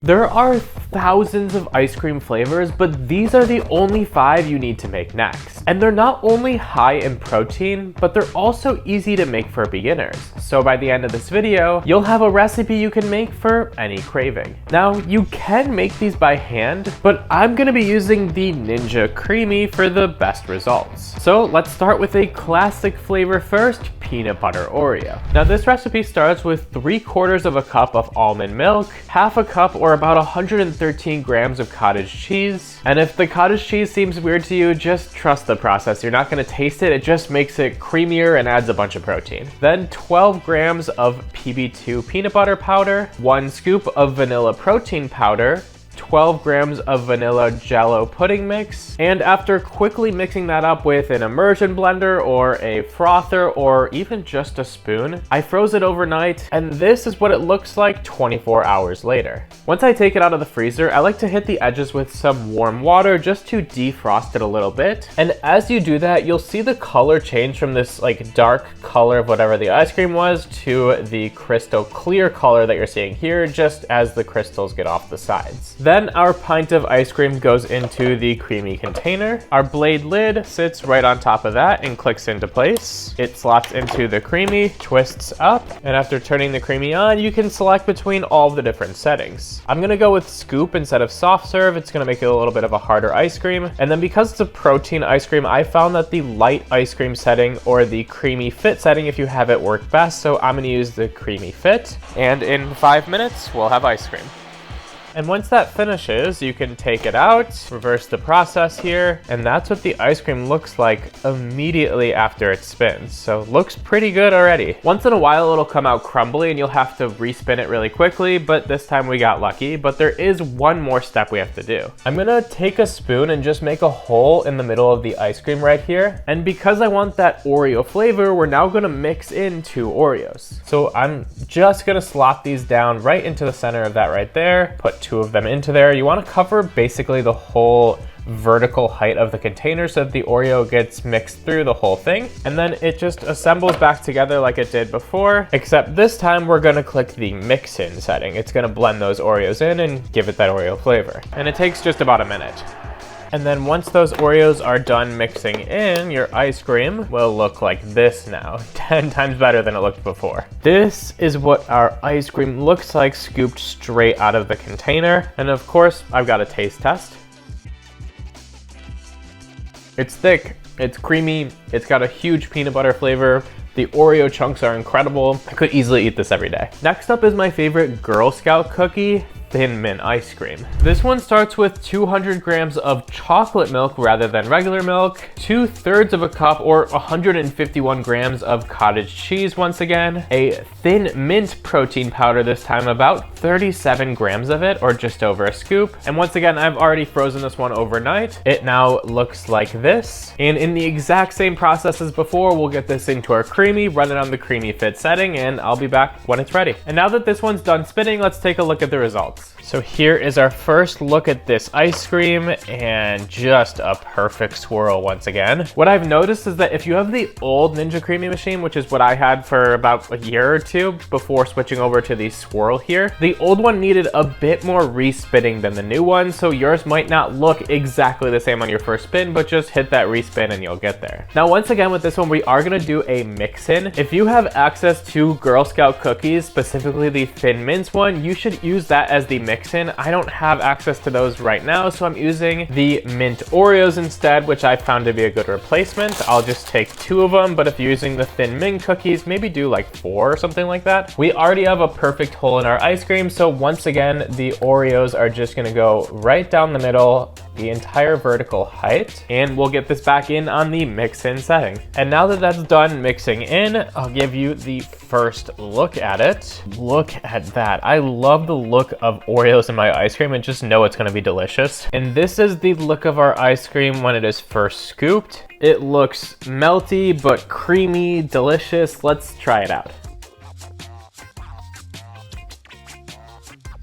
There are thousands of ice cream flavors, but these are the only 5 you need to make next. And they're not only high in protein, but they're also easy to make for beginners. So by the end of this video, you'll have a recipe you can make for any craving. Now, you can make these by hand, but I'm gonna be using the Ninja Creami for the best results. So let's start with a classic flavor first, peanut butter Oreo. Now this recipe starts with 3/4 of a cup of almond milk, half a cup or about 113 grams of cottage cheese. And if the cottage cheese seems weird to you, just trust the process. You're not gonna taste it, it just makes it creamier and adds a bunch of protein. Then 12 grams of PB2 peanut butter powder, 1 scoop of vanilla protein powder, 12 grams of vanilla jello pudding mix, and after quickly mixing that up with an immersion blender or a frother or even just a spoon, I froze it overnight, and this is what it looks like 24 hours later. Once I take it out of the freezer, I like to hit the edges with some warm water just to defrost it a little bit, and as you do that, you'll see the color change from this like dark color of whatever the ice cream was to the crystal clear color that you're seeing here just as the crystals get off the sides. Then our pint of ice cream goes into the creamy container. Our blade lid sits right on top of that and clicks into place. It slots into the creamy, twists up, and after turning the creamy on, you can select between all of the different settings. I'm gonna go with scoop instead of soft serve. It's gonna make it a little bit of a harder ice cream. And then because it's a protein ice cream, I found that the light ice cream setting or the creamy fit setting, if you have it, work best. So I'm gonna use the creamy fit. And in 5 minutes, we'll have ice cream. And once that finishes, you can take it out, reverse the process here, and that's what the ice cream looks like immediately after it spins. So looks pretty good already. Once in a while, it'll come out crumbly and you'll have to respin it really quickly, but this time we got lucky. But there is one more step we have to do. I'm gonna take a spoon and just make a hole in the middle of the ice cream right here. And because I want that Oreo flavor, we're now gonna mix in 2 Oreos. So I'm just gonna slot these down right into the center of that right there, put 2 of them into there. You want to cover basically the whole vertical height of the container so that the Oreo gets mixed through the whole thing, and then it just assembles back together like it did before, except this time we're going to click the mix in setting. It's going to blend those Oreos in and give it that Oreo flavor, and it takes just about a minute. And then once those Oreos are done mixing in, your ice cream will look like this now, 10 times better than it looked before. This is what our ice cream looks like scooped straight out of the container. And of course, I've got a taste test. It's thick, it's creamy, it's got a huge peanut butter flavor. The Oreo chunks are incredible. I could easily eat this every day. Next up is my favorite Girl Scout cookie, Thin Mint ice cream. This one starts with 200 grams of chocolate milk rather than regular milk, 2/3 of a cup or 151 grams of cottage cheese once again, a thin mint protein powder this time, about 37 grams of it or just over a scoop. And once again, I've already frozen this one overnight. It now looks like this. And in the exact same process as before, we'll get this into our creamy, run it on the creamy fit setting, and I'll be back when it's ready. And now that this one's done spinning, let's take a look at the results. So here is our first look at this ice cream, and just a perfect swirl once again. What I've noticed is that if you have the old Ninja Creami machine, which is what I had for about a year or two before switching over to the swirl here, the old one needed a bit more respinning than the new one, so yours might not look exactly the same on your first spin, but just hit that respin and you'll get there. Now once again with this one, we are gonna do a mix-in. If you have access to Girl Scout cookies, specifically the Thin Mints one, you should use that as the mix-in. I don't have access to those right now, so I'm using the mint Oreos instead, which I found to be a good replacement. I'll just take 2 of them, but if you're using the Thin Mint cookies, maybe do like 4 or something like that. We already have a perfect hole in our ice cream, so once again, the Oreos are just gonna go right down the middle, the entire vertical height, and we'll get this back in on the mix-in setting. And now that that's done mixing in, I'll give you the first look at it. Look at that. I love the look of Oreos in my ice cream and just know it's gonna be delicious. And this is the look of our ice cream when it is first scooped. It looks melty but creamy, delicious. Let's try it out.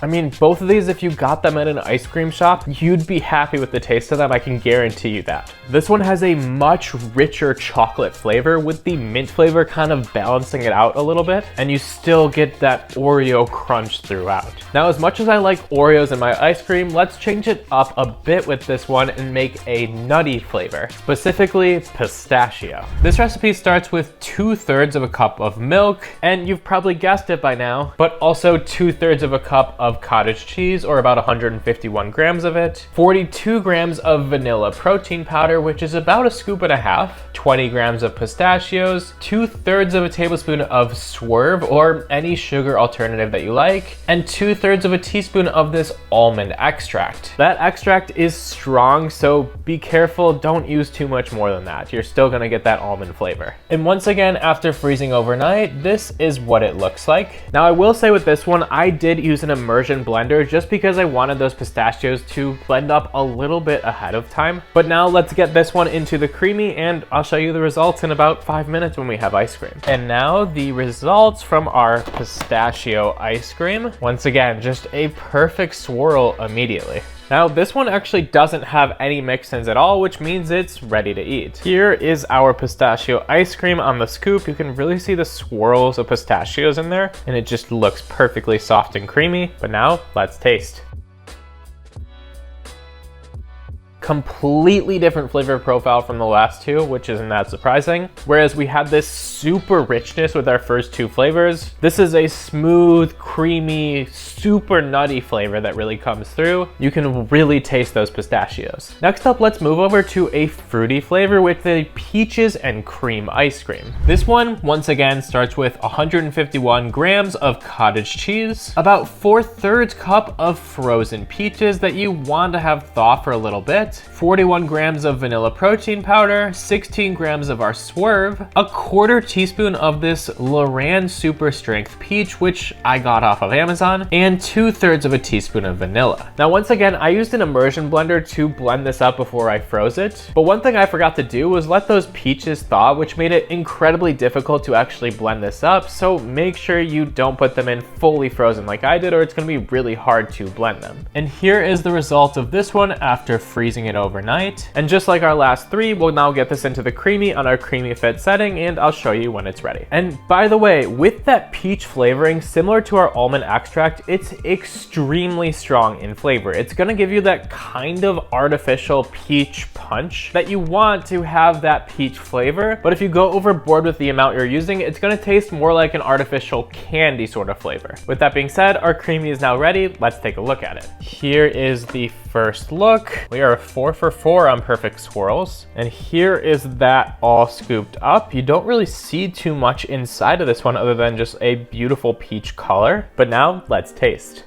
I mean, both of these, if you got them at an ice cream shop, you'd be happy with the taste of them. I can guarantee you that. This one has a much richer chocolate flavor with the mint flavor kind of balancing it out a little bit, and you still get that Oreo crunch throughout. Now, as much as I like Oreos in my ice cream, let's change it up a bit with this one and make a nutty flavor, specifically pistachio. This recipe starts with 2/3 of a cup of milk, and you've probably guessed it by now, but also 2/3 of a cup of cottage cheese, or about 151 grams of it, 42 grams of vanilla protein powder, which is about a scoop and a half, 20 grams of pistachios, 2/3 of a tablespoon of Swerve, or any sugar alternative that you like, and 2/3 of a teaspoon of this almond extract. That extract is strong, so be careful, don't use too much more than that. You're still gonna get that almond flavor. And once again, after freezing overnight, this is what it looks like. Now, I will say with this one, I did use an immersion blender just because I wanted those pistachios to blend up a little bit ahead of time. But now let's get this one into the creamy, and I'll show you the results in about 5 minutes when we have ice cream. And now the results from our pistachio ice cream. Once again, just a perfect swirl immediately. Now, this one actually doesn't have any mix-ins at all, which means it's ready to eat. Here is our pistachio ice cream on the scoop. You can really see the swirls of pistachios in there, and it just looks perfectly soft and creamy. But now, let's taste. Completely different flavor profile from the last two, which isn't that surprising. Whereas we had this super richness with our first two flavors, this is a smooth, creamy, super nutty flavor that really comes through. You can really taste those pistachios. Next up, let's move over to a fruity flavor with the peaches and cream ice cream. This one, once again, starts with 151 grams of cottage cheese, about 4/3 cup of frozen peaches that you want to have thawed for a little bit, 41 grams of vanilla protein powder, 16 grams of our Swerve, a 1/4 teaspoon of this Logan super strength peach, which I got off of Amazon, and 2/3 of a teaspoon of vanilla. Now, once again, I used an immersion blender to blend this up before I froze it, but one thing I forgot to do was let those peaches thaw, which made it incredibly difficult to actually blend this up, so make sure you don't put them in fully frozen like I did, or it's gonna be really hard to blend them. And here is the result of this one after freezing it overnight. And just like our last three, we'll now get this into the creamy on our creamy fit setting, and I'll show you when it's ready. And by the way, with that peach flavoring, similar to our almond extract, it's extremely strong in flavor. It's gonna give you that kind of artificial peach punch that you want to have that peach flavor, but if you go overboard with the amount you're using, it's gonna taste more like an artificial candy sort of flavor. With that being said, our creamy is now ready. Let's take a look at it. Here is the first look. We are 4 for 4 on perfect swirls. And here is that all scooped up. You don't really see too much inside of this one other than just a beautiful peach color. But now let's taste.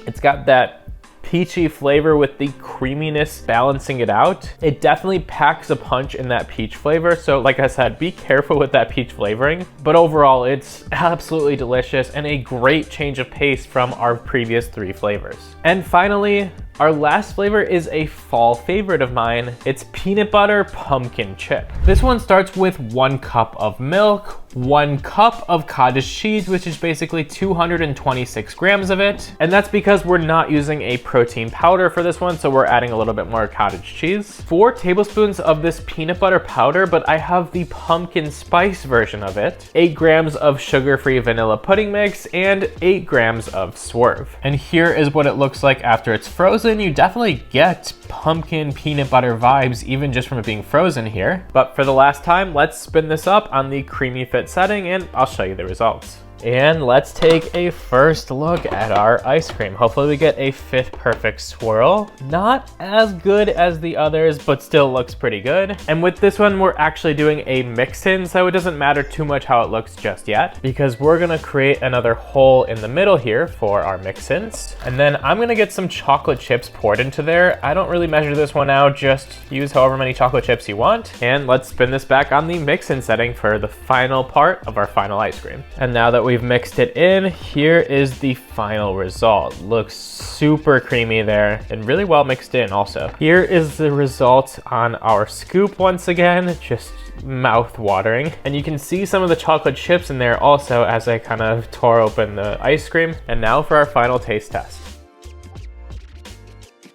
It's got that peachy flavor with the creaminess balancing it out. It definitely packs a punch in that peach flavor. So like I said, be careful with that peach flavoring. But overall, it's absolutely delicious and a great change of pace from our previous 3 flavors. And finally, our last flavor is a fall favorite of mine. It's peanut butter pumpkin chip. This one starts with 1 cup of milk, 1 cup of cottage cheese, which is basically 226 grams of it. And that's because we're not using a protein powder for this one, so we're adding a little bit more cottage cheese. 4 tablespoons of this peanut butter powder, but I have the pumpkin spice version of it. 8 grams of sugar-free vanilla pudding mix, and 8 grams of Swerve. And here is what it looks like after it's frozen. You definitely get pumpkin peanut butter vibes even just from it being frozen here. But for the last time, let's spin this up on the creamy fit setting and I'll show you the results. And let's take a first look at our ice cream. Hopefully we get a 5th perfect swirl. Not as good as the others, but still looks pretty good. And with this one, we're actually doing a mix-in, so it doesn't matter too much how it looks just yet, because we're gonna create another hole in the middle here for our mix-ins. And then I'm gonna get some chocolate chips poured into there. I don't really measure this one out, just use however many chocolate chips you want. And let's spin this back on the mix-in setting for the final part of our final ice cream. And now that we we've mixed it in, here is the final result. Looks super creamy there and really well mixed in also. Here is the result on our scoop once again, just mouth watering. And you can see some of the chocolate chips in there also as I kind of tore open the ice cream. And now for our final taste test.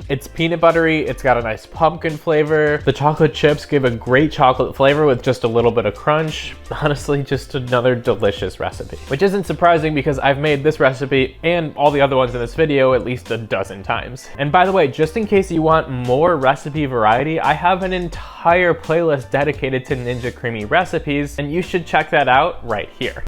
It's peanut buttery, it's got a nice pumpkin flavor. The chocolate chips give a great chocolate flavor with just a little bit of crunch. Honestly, just another delicious recipe. Which isn't surprising because I've made this recipe and all the other ones in this video at least a dozen times. And by the way, just in case you want more recipe variety, I have an entire playlist dedicated to Ninja Creami recipes, and you should check that out right here.